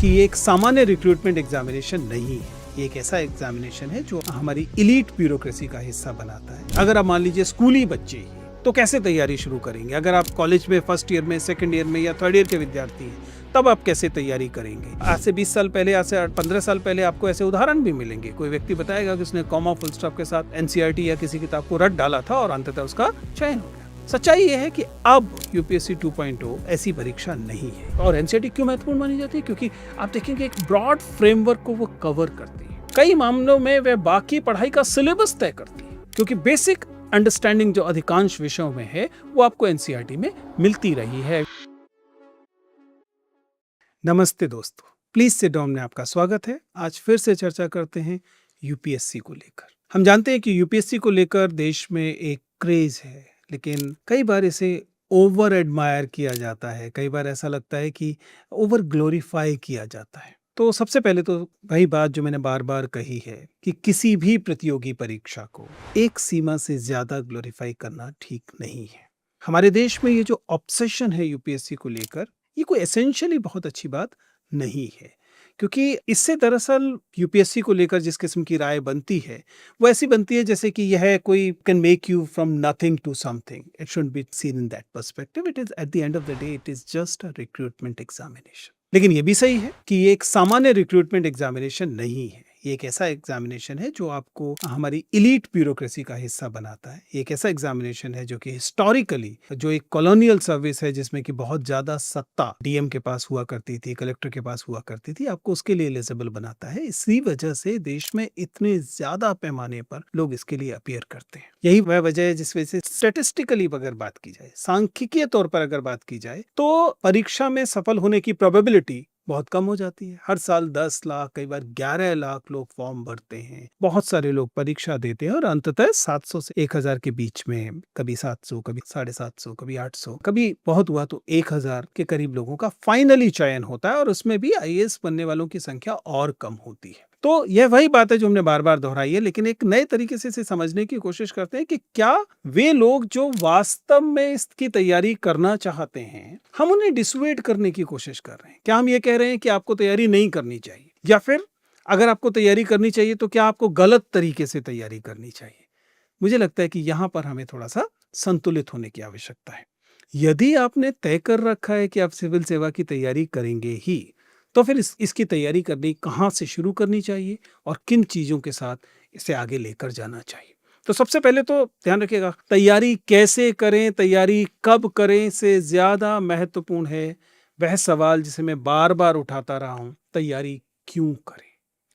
कि ये एक सामान्य रिक्रूटमेंट एग्जामिनेशन नहीं है। ये एक ऐसा एग्जामिनेशन है जो हमारी इलीट ब्यूरोक्रेसी का हिस्सा बनाता है। अगर आप मान लीजिए स्कूली बच्चे ही तो कैसे तैयारी शुरू करेंगे? अगर आप कॉलेज में फर्स्ट ईयर में, सेकंड ईयर में या थर्ड ईयर के विद्यार्थी हैं, तब आप कैसे तैयारी करेंगे? आज से 20 साल पहले, आज से 15 साल पहले आपको ऐसे उदाहरण भी मिलेंगे। कोई व्यक्ति बताएगा कि उसने कॉमा फुल स्टॉप के साथ एनसीईआरटी या किसी किताब को रट डाला था और अंततः उसका चयन हो गया। सच्चाई ये है कि अब यूपीएससी 2.0 ऐसी परीक्षा नहीं है। और एनसीईआरटी क्यों महत्वपूर्ण मानी जाती है? क्योंकि आप देखेंगे एक ब्रॉड फ्रेमवर्क को वो कवर करती है। कई मामलों में वह बाकी पढ़ाई का सिलेबस तय करती है, क्योंकि बेसिक अंडरस्टैंडिंग जो अधिकांश विषयों में है वो आपको एनसीईआरटी में मिलती रही है। नमस्ते दोस्तों, प्लीज सिट डाउन में आपका स्वागत है। आज फिर से चर्चा करते हैं यूपीएससी को लेकर। हम जानते हैं कि यूपीएससी को लेकर देश में एक क्रेज है, लेकिन कई बार इसे ओवर एडमायर किया जाता है। कई बार ऐसा लगता है कि ओवर ग्लोरीफाई किया जाता है। तो सबसे पहले तो वही बात जो मैंने बार बार कही है कि किसी भी प्रतियोगी परीक्षा को एक सीमा से ज्यादा ग्लोरीफाई करना ठीक नहीं है। हमारे देश में ये जो ऑब्सेशन है यूपीएससी को लेकर, ये कोई एसेंशियली बहुत अच्छी बात नहीं है, क्योंकि इससे दरअसल यूपीएससी को लेकर जिस किस्म की राय बनती है वो ऐसी बनती है जैसे कि यह कोई can make you from nothing to something. It should be seen in that perspective. It is at the end of the day it is just a recruitment examination. लेकिन ये भी सही है कि ये एक सामान्य रिक्रूटमेंट एग्जामिनेशन नहीं है। ये एक ऐसा एग्जामिनेशन है जो आपको हमारी इलीट ब्यूरोक्रेसी का हिस्सा बनाता है। एक ऐसा एग्जामिनेशन है जो कि हिस्टोरिकली जो एक कॉलोनियल सर्विस है, जिसमें कि बहुत ज्यादा सत्ता डीएम के पास हुआ करती थी, कलेक्टर के पास हुआ करती थी, आपको उसके लिए एलिजिबल बनाता है। इसी वजह से देश में इतने ज्यादा पैमाने पर लोग इसके लिए अपीयर करते हैं। यही वह वजह है जिस वजह से स्टेटिस्टिकली अगर बात की जाए, सांख्यिकीय तौर पर अगर बात की जाए, तो परीक्षा में सफल होने की प्रोबेबिलिटी बहुत कम हो जाती है। हर साल 10 लाख, कई बार 11 लाख लोग फॉर्म भरते हैं। बहुत सारे लोग परीक्षा देते हैं और अंततः 700 से 1000 के बीच में, कभी 700, कभी 750, कभी 800, कभी बहुत हुआ तो 1000 के करीब लोगों का फाइनली चयन होता है। और उसमें भी आईएएस बनने वालों की संख्या और कम होती है। तो यह वही बात है जो हमने बार बार दोहराई है, लेकिन एक नए तरीके से इसे समझने की कोशिश करते हैं कि क्या वे लोग जो वास्तव में इसकी तैयारी करना चाहते हैं, हम उन्हें डिसुएड करने की कोशिश कर रहे हैं? क्या हम ये कह रहे हैं कि आपको तैयारी नहीं करनी चाहिए, या फिर अगर आपको तैयारी करनी चाहिए तो क्या आपको गलत तरीके से तैयारी करनी चाहिए? मुझे लगता है कि यहाँ पर हमें थोड़ा सा संतुलित होने की आवश्यकता है। यदि आपने तय कर रखा है कि आप सिविल सेवा की तैयारी करेंगे ही, तो फिर इसकी तैयारी करनी कहाँ से शुरू करनी चाहिए और किन चीज़ों के साथ इसे आगे लेकर जाना चाहिए? तो सबसे पहले तो ध्यान रखिएगा, तैयारी कैसे करें, तैयारी कब करें से ज़्यादा महत्वपूर्ण है वह सवाल जिसे मैं बार बार उठाता रहा हूँ, तैयारी क्यों करें?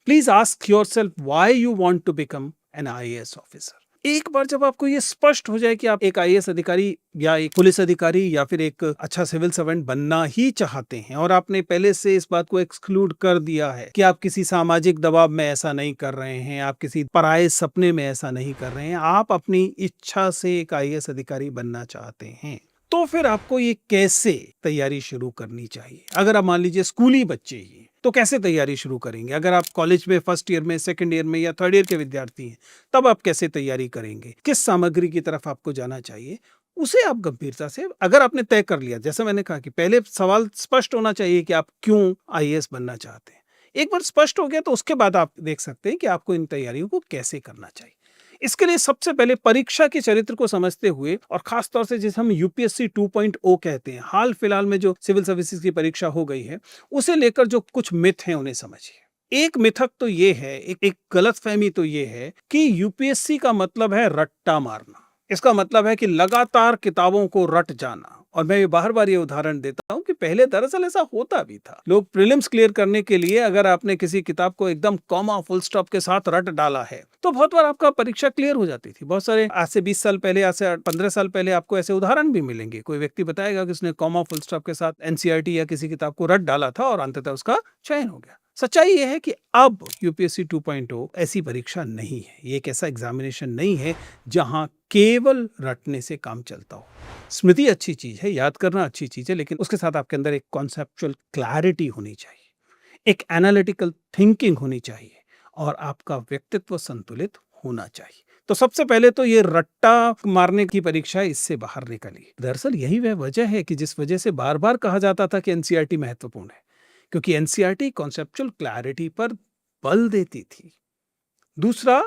Please ask yourself why you want to become an IAS officer. एक बार जब आपको ये स्पष्ट हो जाए कि आप एक आईएएस अधिकारी या एक पुलिस अधिकारी या फिर एक अच्छा सिविल सर्वेंट बनना ही चाहते हैं, और आपने पहले से इस बात को एक्सक्लूड कर दिया है कि आप किसी सामाजिक दबाव में ऐसा नहीं कर रहे हैं, आप किसी पराये सपने में ऐसा नहीं कर रहे हैं, आप अपनी इच्छा से एक आईएएस अधिकारी बनना चाहते हैं, तो फिर आपको ये कैसे तैयारी शुरू करनी चाहिए? अगर आप मान लीजिए स्कूली बच्चे ही तो कैसे तैयारी शुरू करेंगे? अगर आप कॉलेज में फर्स्ट ईयर में, सेकंड ईयर में या थर्ड ईयर के विद्यार्थी हैं, तब आप कैसे तैयारी करेंगे? किस सामग्री की तरफ आपको जाना चाहिए, उसे आप गंभीरता से, अगर आपने तय कर लिया, जैसे मैंने कहा कि पहले सवाल स्पष्ट होना चाहिए कि आप क्यों आईएएस बनना चाहते हैं। एक बार स्पष्ट हो गया तो उसके बाद आप देख सकते हैं कि आपको इन तैयारियों को कैसे करना चाहिए। इसके लिए सबसे पहले परीक्षा के चरित्र को समझते हुए, और खास तौर से जिसे हम यूपीएससी 2.0 कहते हैं, हाल फिलहाल में जो सिविल सर्विसेज की परीक्षा हो गई है, उसे लेकर जो कुछ मिथ हैं उन्हें समझिए। एक मिथक तो ये है, एक गलतफहमी तो ये है कि यूपीएससी का मतलब है रट्टा मारना। इसका मतलब है कि लगातार किताबों को रट जाना। और मैं बार बार ये उदाहरण देता हूं कि पहले दरअसल ऐसा होता भी था। लोग प्रीलिम्स क्लियर करने के लिए अगर आपने किसी किताब को एकदम कॉमा फुल स्टॉप के साथ रट डाला है, तो बहुत बार आपका परीक्षा क्लियर हो जाती थी। बहुत सारे आज से 20 साल पहले, आज से 15 साल पहले आपको ऐसे उदाहरण भी मिलेंगे। कोई व्यक्ति बताएगा कि उसने कॉमा फुल स्टॉप के साथ एनसीईआरटी या किसी किताब को रट डाला था और अंततः उसका चयन हो गया। सच्चाई ये है कि अब यूपीएससी 2.0 ऐसी परीक्षा नहीं है। ये एक ऐसा एग्जामिनेशन नहीं है जहां केवल रटने से काम चलता हो। स्मृति अच्छी चीज है, याद करना अच्छी चीज है, लेकिन उसके साथ आपके अंदर एक कॉन्सेप्चुअल क्लैरिटी होनी चाहिए, एक एनालिटिकल थिंकिंग होनी चाहिए, और आपका व्यक्तित्व संतुलित होना चाहिए। तो सबसे पहले तो ये रट्टा मारने की परीक्षा इससे बाहर निकली। दरअसल यही वह वजह है कि जिस वजह से बार बार कहा जाता था कि एनसीईआरटी महत्वपूर्ण है, क्योंकि एनसीईआरटी कॉन्सेप्चुअल क्लैरिटी पर बल देती थी। दूसरा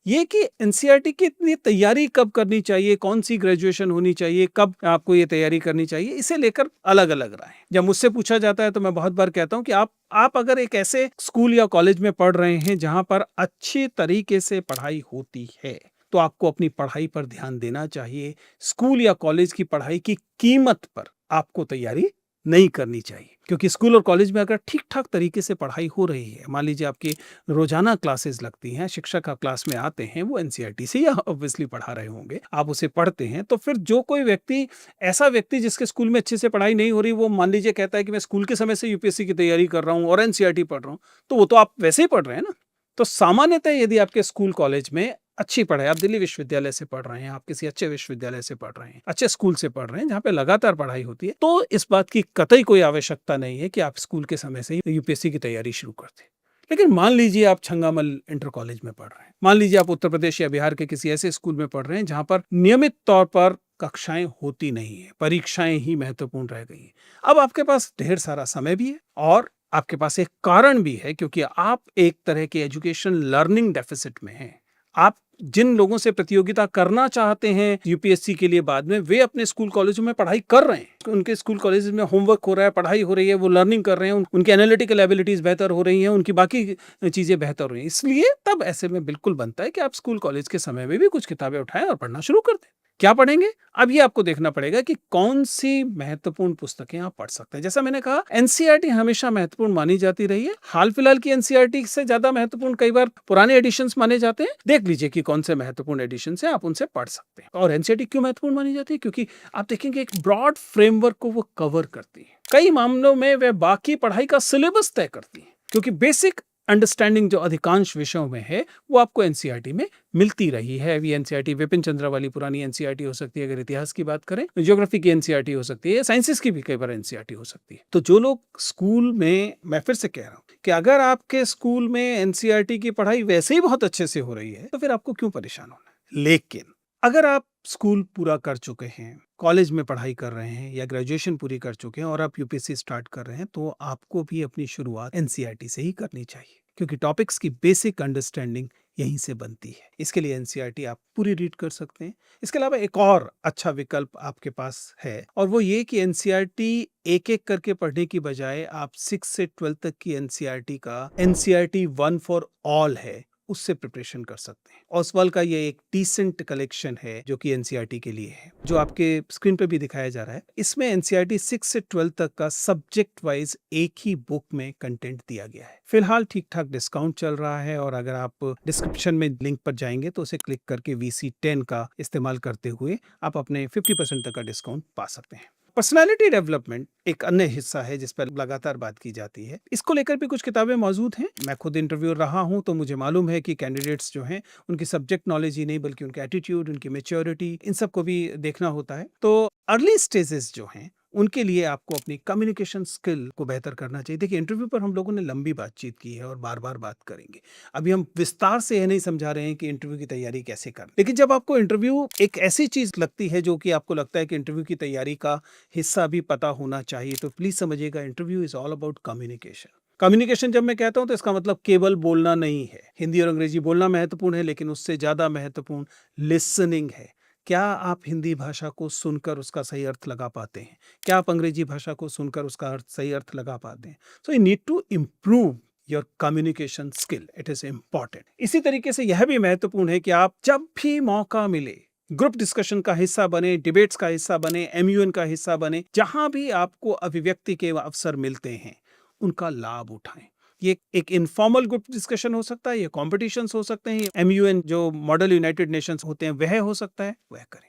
ये कि एनसीईआरटी की इतनी तैयारी कब करनी चाहिए, कौन सी ग्रेजुएशन होनी चाहिए, कब आपको ये तैयारी करनी चाहिए, इसे लेकर अलग अलग राय। जब मुझसे पूछा जाता है तो मैं बहुत बार कहता हूं कि आप अगर एक ऐसे स्कूल या कॉलेज में पढ़ रहे हैं जहां पर अच्छे तरीके से पढ़ाई होती है तो आपको अपनी पढ़ाई पर ध्यान देना चाहिए। स्कूल या कॉलेज की पढ़ाई की कीमत पर आपको तैयारी नहीं करनी चाहिए, क्योंकि स्कूल और कॉलेज में अगर ठीक ठाक तरीके से पढ़ाई हो रही है, मान लीजिए आपकी रोजाना क्लासेस लगती हैं, शिक्षक आप क्लास में आते हैं, वो एनसीईआरटी से या ऑब्वियसली पढ़ा रहे होंगे, आप उसे पढ़ते हैं, तो फिर जो कोई व्यक्ति, ऐसा व्यक्ति जिसके स्कूल में अच्छे से पढ़ाई नहीं हो रही, वो मान लीजिए कहता है कि मैं स्कूल के समय से यूपीएससी की तैयारी कर रहा हूँ और एनसीईआरटी पढ़ रहा हूँ, तो वो तो आप वैसे ही पढ़ रहे हैं ना। तो सामान्यतः यदि आपके स्कूल कॉलेज में अच्छी पढ़ाई, आप दिल्ली विश्वविद्यालय से पढ़ रहे हैं, आप किसी अच्छे विश्वविद्यालय से पढ़ रहे हैं, अच्छे स्कूल से पढ़ रहे हैं जहाँ पे लगातार पढ़ाई होती है, तो इस बात की कतई कोई आवश्यकता नहीं है कि आप स्कूल के समय से ही यूपीएससी की तैयारी शुरू कर दें। लेकिन मान लीजिए आप छंगामल इंटर कॉलेज में पढ़ रहे हैं, मान लीजिए आप उत्तर प्रदेश या बिहार के किसी ऐसे स्कूल में पढ़ रहे हैं जहां पर नियमित तौर पर कक्षाएं होती नहीं है, परीक्षाएं ही महत्वपूर्ण रह गई हैं। अब आपके पास ढेर सारा समय भी है और आपके पास एक कारण भी है, क्योंकि आप एक तरह के एजुकेशन लर्निंग डेफिसिट में हैं। आप जिन लोगों से प्रतियोगिता करना चाहते हैं यूपीएससी के लिए बाद में, वे अपने स्कूल कॉलेजों में पढ़ाई कर रहे हैं, उनके स्कूल कॉलेज में होमवर्क हो रहा है, पढ़ाई हो रही है, वो लर्निंग कर रहे हैं, उनकी एनालिटिकल एबिलिटीज बेहतर हो रही हैं, उनकी बाकी चीजें बेहतर हो रही हैं। इसलिए तब ऐसे में बिल्कुल बनता है कि आप स्कूल कॉलेज के समय में भी कुछ किताबें उठाएं और पढ़ना शुरू कर दें। क्या पढ़ेंगे? अब ये आपको देखना पड़ेगा कि कौन सी महत्वपूर्ण पुस्तकें आप पढ़ सकते हैं। जैसा मैंने कहा, एनसीईआरटी हमेशा महत्वपूर्ण मानी जाती रही है। हाल फिलहाल की एनसीईआरटी से ज्यादा महत्वपूर्ण कई बार पुराने एडिशंस माने जाते हैं। देख लीजिए कि कौन से महत्वपूर्ण एडिशन है, आप उनसे पढ़ सकते हैं। और एनसीईआरटी क्यों महत्वपूर्ण मानी जाती है? क्योंकि आप देखेंगे एक ब्रॉड फ्रेमवर्क को वो कवर करती है। कई मामलों में वह बाकी पढ़ाई का सिलेबस तय करती है, क्योंकि बेसिक अंडरस्टैंडिंग जो अधिकांश विषयों में है वो आपको एनसीईआरटी में मिलती रही है। अभी एनसीईआरटी विपिन चंद्रा वाली पुरानी एनसीईआरटी हो सकती है, अगर इतिहास की बात करें, ज्योग्राफी की एनसीईआरटी हो सकती है, साइंसेस की भी कई बार एनसीईआरटी हो सकती है। तो जो लोग स्कूल में, मैं फिर से कह रहा हूं कि अगर आपके स्कूल में एनसीईआरटी की पढ़ाई वैसे ही बहुत अच्छे से हो रही है तो फिर आपको क्यों परेशान होना है। लेकिन अगर आप स्कूल पूरा कर चुके हैं, कॉलेज में पढ़ाई कर रहे हैं या ग्रेजुएशन पूरी कर चुके हैं और आप यूपीएससी स्टार्ट कर रहे हैं, तो आपको भी अपनी शुरुआत एनसीईआरटी से ही करनी चाहिए, क्योंकि टॉपिक्स की बेसिक अंडरस्टैंडिंग यहीं से बनती है। इसके लिए एनसीईआरटी आप पूरी रीड कर सकते हैं। इसके अलावा एक और अच्छा विकल्प आपके पास है, और वो ये कि एनसीईआरटी एक एक करके पढ़ने की बजाय आप 6 से 12 तक की एनसीईआरटी का एनसीईआरटी वन फॉर ऑल है, उससे प्रिपरेशन कर सकते हैं। ओसवाल का ये एक डिसेंट कलेक्शन है जो कि एनसीईआरटी के लिए है, जो आपके स्क्रीन पे भी दिखाया जा रहा है। इसमें एनसीईआरटी 6 से 12 तक का सब्जेक्ट वाइज एक ही बुक में कंटेंट दिया गया है। फिलहाल ठीक ठाक डिस्काउंट चल रहा है, और अगर आप डिस्क्रिप्शन में लिंक पर जाएंगे तो उसे क्लिक करके VC10 का इस्तेमाल करते हुए आप अपने 50% तक का डिस्काउंट पा सकते हैं। पर्सनालिटी डेवलपमेंट एक अन्य हिस्सा है जिस पर लगातार बात की जाती है। इसको लेकर भी कुछ किताबें मौजूद हैं। मैं खुद इंटरव्यू रहा हूं, तो मुझे मालूम है कि कैंडिडेट्स जो हैं उनकी सब्जेक्ट नॉलेज ही नहीं बल्कि उनके एटीट्यूड, उनकी मैच्योरिटी, इन सब को भी देखना होता है। तो अर्ली स्टेजेस जो हैं उनके लिए आपको अपनी कम्युनिकेशन स्किल को बेहतर करना चाहिए। देखिए, इंटरव्यू पर हम लोगों ने लंबी बातचीत की है और बार बार बात करेंगे। अभी हम विस्तार से यह नहीं समझा रहे हैं कि इंटरव्यू की तैयारी कैसे करनी, लेकिन जब आपको इंटरव्यू एक ऐसी चीज लगती है जो कि आपको लगता है कि इंटरव्यू की तैयारी का हिस्सा भी पता होना चाहिए, तो प्लीज समझिएगा, interview is all about communication. Communication जब मैं कहता हूं तो इसका मतलब केवल बोलना नहीं है। हिंदी और अंग्रेजी बोलना महत्वपूर्ण है, लेकिन उससे ज्यादा महत्वपूर्ण लिसनिंग है। क्या आप हिंदी भाषा को सुनकर उसका सही अर्थ लगा पाते हैं? क्या आप अंग्रेजी भाषा को सुनकर उसका सही अर्थ लगा पाते हैं? So you need to improve your communication skill, it is important. इसी तरीके से यह भी महत्वपूर्ण है कि आप जब भी मौका मिले ग्रुप डिस्कशन का हिस्सा बने, डिबेट्स का हिस्सा बने, एमयूएन का हिस्सा बने, जहां भी आपको अभिव्यक्ति के अवसर मिलते हैं उनका लाभ उठाएं। ये एक इनफॉर्मल ग्रुप डिस्कशन हो सकता है, ये कॉम्पिटिशन्स हो सकते हैं, एमयूएन जो मॉडल यूनाइटेड नेशंस होते हैं वह हो सकता है, वह करें।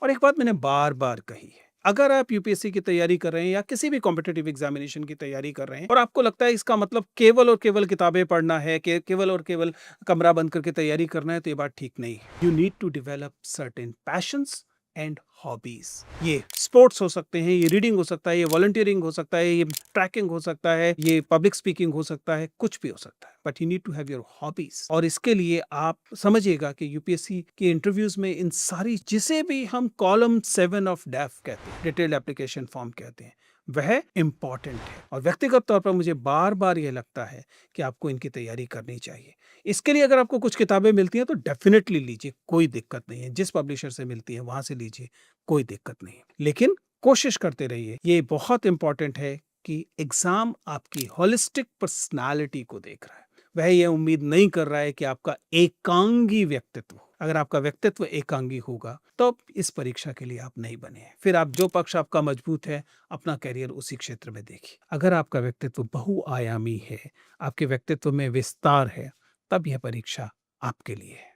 और एक बात मैंने बार बार कही है, अगर आप यूपीएससी की तैयारी कर रहे हैं या किसी भी कॉम्पिटिटिव एग्जामिनेशन की तैयारी कर रहे हैं और आपको लगता है इसका मतलब केवल और केवल किताबें पढ़ना है, केवल और केवल कमरा बंद करके तैयारी करना है, तो ये बात ठीक नहीं है। You need to develop certain passions and hobbies. ये स्पोर्ट्स हो सकते हैं, ये रीडिंग हो सकता है, ये वॉलंटियरिंग हो सकता है, ये ट्रैकिंग हो सकता है, ये पब्लिक स्पीकिंग हो सकता है, कुछ भी हो सकता है, but you need to have your hobbies. और इसके लिए आप समझिएगा कि यूपीएससी के इंटरव्यूज में इन सारी, जिसे भी हम कॉलम 7 ऑफ डेफ कहते हैं, डिटेल्ड एप्लीकेशन फॉर्म कहते हैं, वह इम्पॉर्टेंट है। और व्यक्तिगत तौर पर मुझे बार-बार ये लगता है कि आपको इनकी तैयारी करनी चाहिए। इसके लिए अगर आपको कुछ किताबें मिलती हैं तो डेफ़िनेटली लीजिए, कोई दिक्कत नहीं है। जिस पब्लिशर से मिलती है वहाँ से लीजिए, कोई दिक्कत नहीं है। लेकिन कोशिश करते रहिए। ये बहुत इम्पॉर्टेंट है कि एग्ज़ाम आपकी होलिस्टिक पर्सनैलिटी को देख रहा है। वह ये उम्मीद नहीं कर रहा है कि आपका एकांगी व्यक्तित्व, अगर आपका व्यक्तित्व एकांगी होगा तो इस परीक्षा के लिए आप नहीं बने हैं। फिर आप जो पक्ष आपका मजबूत है, अपना करियर उसी क्षेत्र में देखिए। अगर आपका व्यक्तित्व बहुआयामी है, आपके व्यक्तित्व में विस्तार है, तब यह परीक्षा आपके लिए है।